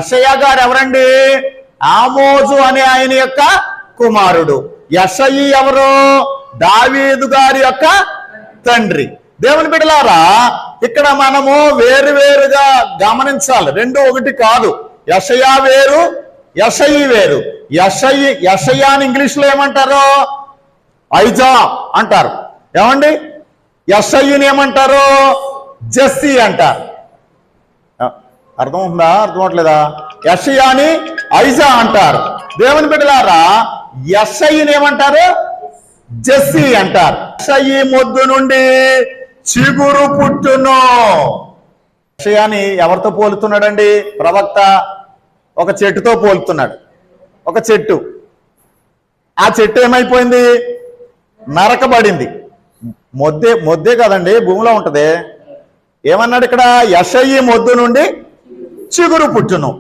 యెషయా గారు ఎవరండి? ఆమోజు అనే ఆయన యొక్క కుమారుడు. యెషయి ఎవరు? దావీదు గారి యొక్క తండ్రి. దేవుని బిడ్డలారా, ఇక్కడ మనము వేరువేరుగా గమనించాలి. రెండు ఒకటి కాదు. యెషయా వేరు, యెషయి వేరు. యెషయాని ఇంగ్లీష్లో ఏమంటారు? ఐజా అంటారు. ఏమండి? యెషయిని ఏమంటారు? జెస్సీ అంటారు. అర్థమవుతుందా? అర్థమవట్లేదా? యెషయాని ఐజా అంటారు. దేవుని బిడ్డలారా, యెషయిని ఏమంటారు? జెస్సీ అంటారు. యెషయి మొద్దు నుండి చిగురు పుట్టును. యెషయాని ఎవరితో పోలుతున్నాడండి ప్రవక్త? ఒక చెట్టుతో పోలుతున్నాడు. ఒక చెట్టు. ఆ చెట్టు ఏమైపోయింది? నరకబడింది. మొద్దే కదండి, భూమిలో ఉంటది. ఏమన్నాడు ఇక్కడ? యెషయి మొద్దు నుండి చిగురు పుట్టును.